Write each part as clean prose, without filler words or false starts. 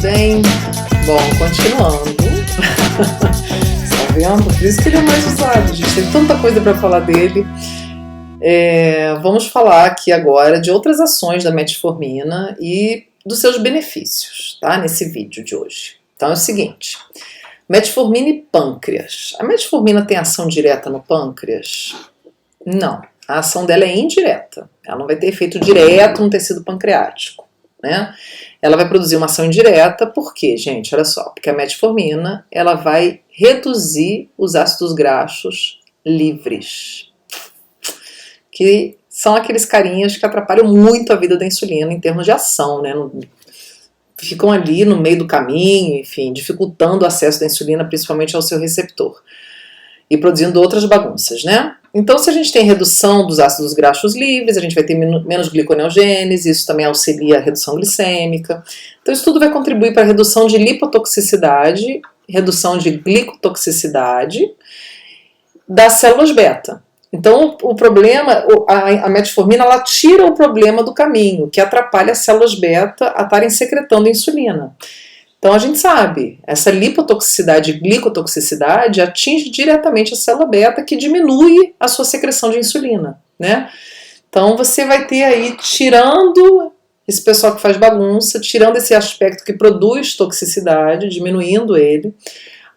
bem? Bom, continuando. Tá vendo? Por isso que ele é mais usado, gente. Tem tanta coisa para falar dele. Vamos falar aqui agora de outras ações da metformina e dos seus benefícios, tá? Nesse vídeo de hoje. Então é o seguinte: metformina e pâncreas. A metformina tem ação direta no pâncreas? Não. A ação dela é indireta. Ela não vai ter efeito direto no tecido pancreático, né? Ela vai produzir uma ação indireta. Por quê, gente? Olha só. Porque a metformina, ela vai reduzir os ácidos graxos livres, que são aqueles carinhas que atrapalham muito a vida da insulina em termos de ação, né? Ficam ali no meio do caminho, enfim, dificultando o acesso da insulina, principalmente ao seu receptor, e produzindo outras bagunças, né? Então, se a gente tem redução dos ácidos graxos livres, a gente vai ter menos gliconeogênese, isso também auxilia a redução glicêmica. Então, isso tudo vai contribuir para a redução de lipotoxicidade, redução de glicotoxicidade das células beta. Então, o problema, a metformina, ela tira o problema do caminho, que atrapalha as células beta a estarem secretando insulina. Então, a gente sabe, essa lipotoxicidade e glicotoxicidade atinge diretamente a célula beta, que diminui a sua secreção de insulina, né? Então, você vai ter aí, tirando esse pessoal que faz bagunça, tirando esse aspecto que produz toxicidade, diminuindo ele,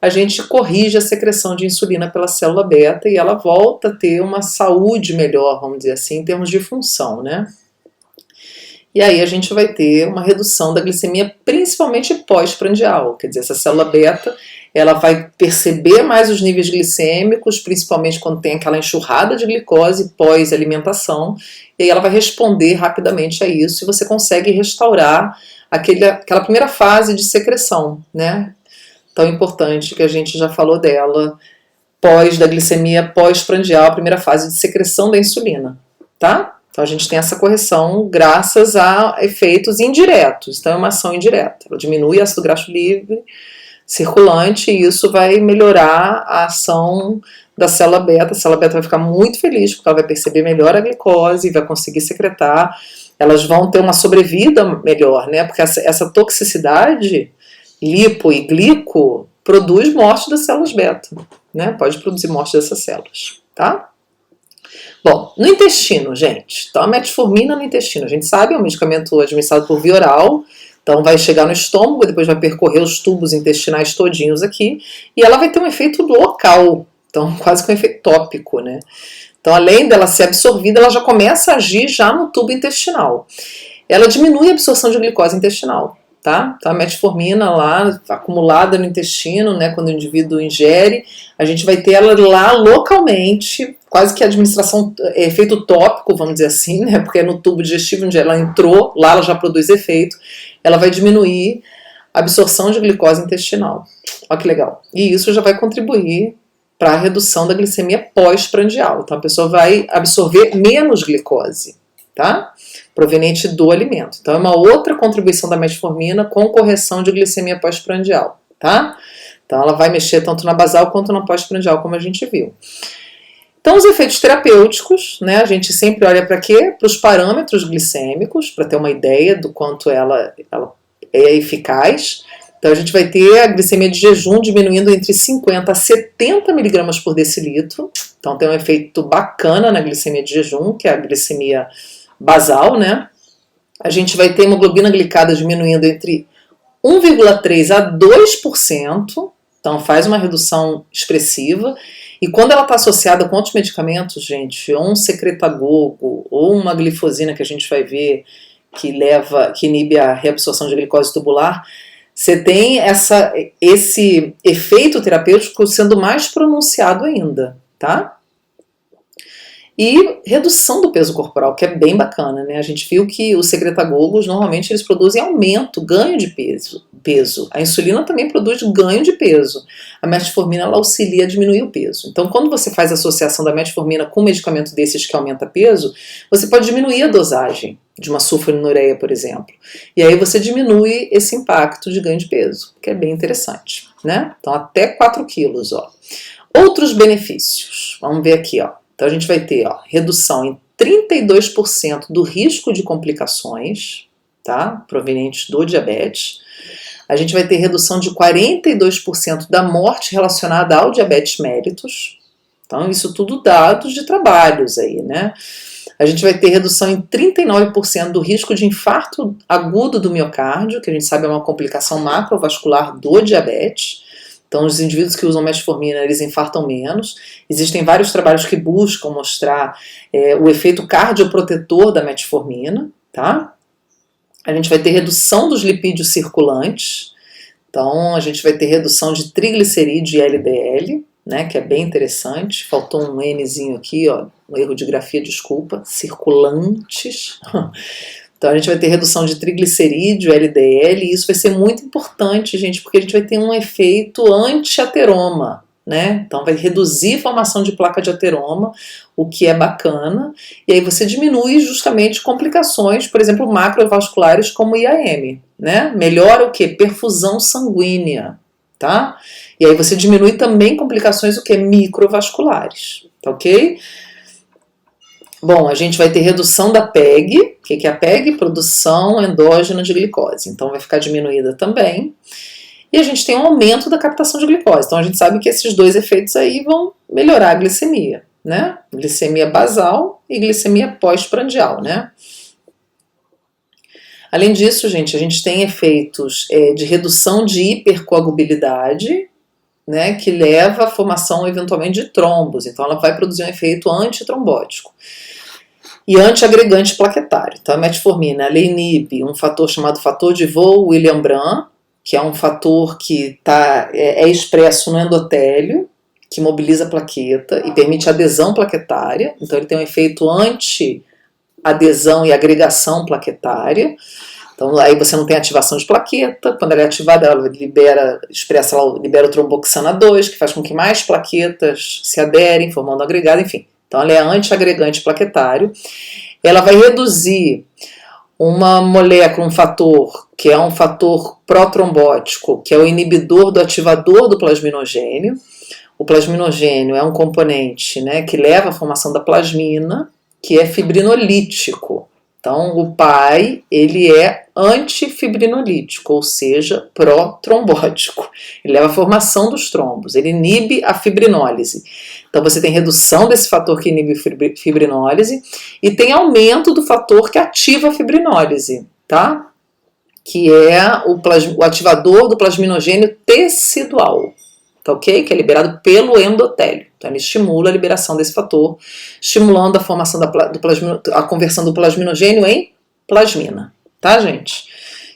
a gente corrige a secreção de insulina pela célula beta e ela volta a ter uma saúde melhor, vamos dizer assim, em termos de função, né? E aí a gente vai ter uma redução da glicemia, principalmente pós-prandial. Quer dizer, essa célula beta, ela vai perceber mais os níveis glicêmicos, principalmente quando tem aquela enxurrada de glicose pós-alimentação, e aí ela vai responder rapidamente a isso e você consegue restaurar aquela primeira fase de secreção, né? Tão importante que a gente já falou dela, da glicemia pós-prandial, a primeira fase de secreção da insulina, tá? Então a gente tem essa correção graças a efeitos indiretos, então é uma ação indireta. Ela diminui o ácido graxo livre circulante e isso vai melhorar a ação da célula beta. A célula beta vai ficar muito feliz porque ela vai perceber melhor a glicose e vai conseguir secretar. Elas vão ter uma sobrevida melhor, né? Porque essa toxicidade lipo e glico produz morte das células beta, né? Pode produzir morte dessas células, tá? Bom, no intestino, gente, então a metformina no intestino, a gente sabe, é um medicamento administrado por via oral, então vai chegar no estômago, depois vai percorrer os tubos intestinais todinhos aqui, e ela vai ter um efeito local, então quase com um efeito tópico, né? Então, além dela ser absorvida, ela já começa a agir já no tubo intestinal. Ela diminui a absorção de glicose intestinal, tá? Então a metformina lá, acumulada no intestino, né, quando o indivíduo ingere, a gente vai ter ela lá localmente, quase que a administração, efeito tópico, vamos dizer assim, né, porque é no tubo digestivo onde ela entrou, lá ela já produz efeito, ela vai diminuir a absorção de glicose intestinal. Olha que legal. E isso já vai contribuir para a redução da glicemia pós-prandial. Então a pessoa vai absorver menos glicose, tá? Proveniente do alimento. Então é uma outra contribuição da metformina com correção de glicemia pós-prandial, tá? Então ela vai mexer tanto na basal quanto na pós-prandial, como a gente viu. Então os efeitos terapêuticos, né? A gente sempre olha para quê? Para os parâmetros glicêmicos, para ter uma ideia do quanto ela é eficaz. Então a gente vai ter a glicemia de jejum diminuindo entre 50 a 70 mg por decilitro. Então tem um efeito bacana na glicemia de jejum, que é a glicemia basal, né? A gente vai ter hemoglobina glicada diminuindo entre 1,3% a 2%, então faz uma redução expressiva. E quando ela está associada com outros medicamentos, gente, ou um secretagogo, ou uma glifosina que a gente vai ver que inibe a reabsorção de glicose tubular, você tem esse efeito terapêutico sendo mais pronunciado ainda, tá? E redução do peso corporal, que é bem bacana, né? A gente viu que os secretagogos, normalmente, eles produzem aumento, ganho de peso. A insulina também produz ganho de peso. A metformina, ela auxilia a diminuir o peso. Então, quando você faz a associação da metformina com um medicamento desses que aumenta peso, você pode diminuir a dosagem de uma sulfonilureia, por exemplo. E aí você diminui esse impacto de ganho de peso, que é bem interessante, né? Então, até 4 quilos, ó. Outros benefícios. Vamos ver aqui, ó. Então a gente vai ter, ó, redução em 32% do risco de complicações, tá? Provenientes do diabetes. A gente vai ter redução de 42% da morte relacionada ao diabetes mellitus. Então, isso tudo dados de trabalhos aí, né? A gente vai ter redução em 39% do risco de infarto agudo do miocárdio, que a gente sabe é uma complicação macrovascular do diabetes. Então, os indivíduos que usam metformina, eles infartam menos. Existem vários trabalhos que buscam mostrar o efeito cardioprotetor da metformina, tá? A gente vai ter redução dos lipídios circulantes. Então, a gente vai ter redução de triglicerídeo e LDL, né, que é bem interessante. Faltou um Nzinho aqui, ó, um erro de grafia, desculpa, circulantes. Então a gente vai ter redução de triglicerídeo, LDL, e isso vai ser muito importante, gente, porque a gente vai ter um efeito anti-ateroma, né? Então vai reduzir a formação de placa de ateroma, o que é bacana, e aí você diminui justamente complicações, por exemplo, macrovasculares como IAM, né? Melhora o que? Perfusão sanguínea, tá? E aí você diminui também complicações o que? Microvasculares, tá ok? Bom, a gente vai ter redução da PEG. O que é a PEG? Produção endógena de glicose. Então vai ficar diminuída também. E a gente tem um aumento da captação de glicose. Então a gente sabe que esses dois efeitos aí vão melhorar a glicemia, né? Glicemia basal e glicemia pós-prandial, né? Além disso, gente, a gente tem efeitos de redução de hipercoagulabilidade, né, que leva à formação eventualmente de trombos. Então ela vai produzir um efeito antitrombótico e antiagregante plaquetário. Então a metformina ela inibe um fator chamado fator de William-Brand, que é um fator que é expresso no endotélio, que mobiliza a plaqueta e permite adesão plaquetária. Então ele tem um efeito anti-adesão e agregação plaquetária. Então aí você não tem ativação de plaqueta. Quando ela é ativada, ela libera o tromboxana 2, que faz com que mais plaquetas se aderem, formando agregado, enfim. Então ela é antiagregante plaquetário. Ela vai reduzir uma molécula, um fator, que é um fator protrombótico, que é o inibidor do ativador do plasminogênio. O plasminogênio é um componente, né, que leva à formação da plasmina, que é fibrinolítico. Então, o pai, ele é antifibrinolítico, ou seja, protrombótico. Ele leva à formação dos trombos, ele inibe a fibrinólise. Então, você tem redução desse fator que inibe a fibrinólise e tem aumento do fator que ativa a fibrinólise, tá? Que é o ativador do plasminogênio tecidual. Tá ok? Que é liberado pelo endotélio. Então ele estimula a liberação desse fator, estimulando a formação a conversão do plasminogênio em plasmina, tá, gente?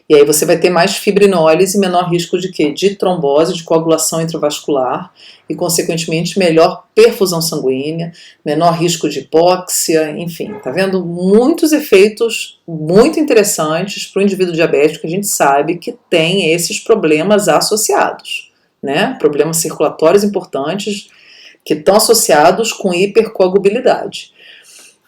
E aí você vai ter mais fibrinólise e menor risco de quê? De trombose, de coagulação intravascular e, consequentemente, melhor perfusão sanguínea, menor risco de hipóxia, enfim, tá vendo? Muitos efeitos muito interessantes para o indivíduo diabético que a gente sabe que tem esses problemas associados, né? Problemas circulatórios importantes que estão associados com hipercoagulabilidade.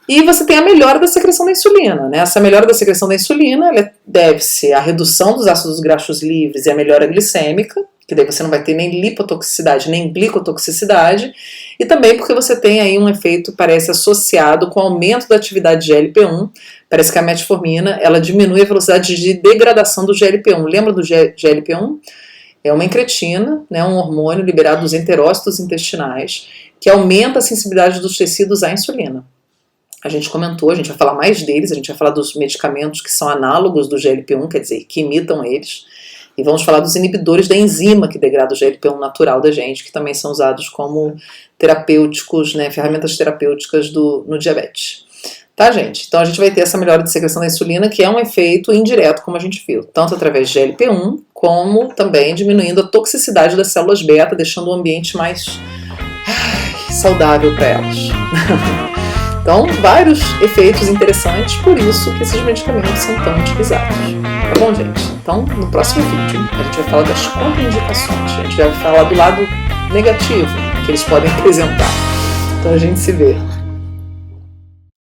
E você tem a melhora da secreção da insulina, né? Essa melhora da secreção da insulina deve-se à redução dos ácidos graxos livres e à melhora glicêmica, que daí você não vai ter nem lipotoxicidade nem glicotoxicidade, e também porque você tem aí um efeito, parece, associado com o aumento da atividade de GLP-1. Parece que a metformina, ela diminui a velocidade de degradação do GLP-1. Lembra do GLP-1? É uma incretina, né, um hormônio liberado dos enterócitos intestinais, que aumenta a sensibilidade dos tecidos à insulina. A gente comentou, a gente vai falar mais deles, a gente vai falar dos medicamentos que são análogos do GLP-1, quer dizer, que imitam eles, e vamos falar dos inibidores da enzima que degrada o GLP-1 natural da gente, que também são usados como terapêuticos, né, ferramentas terapêuticas no diabetes. Tá, gente? Então a gente vai ter essa melhora de secreção da insulina, que é um efeito indireto, como a gente viu, tanto através de GLP-1, como também diminuindo a toxicidade das células beta, deixando o ambiente mais saudável para elas. Então, vários efeitos interessantes, por isso que esses medicamentos são tão utilizados. Tá bom, gente? Então, no próximo vídeo, a gente vai falar das contraindicações, a gente vai falar do lado negativo que eles podem apresentar. Então a gente se vê.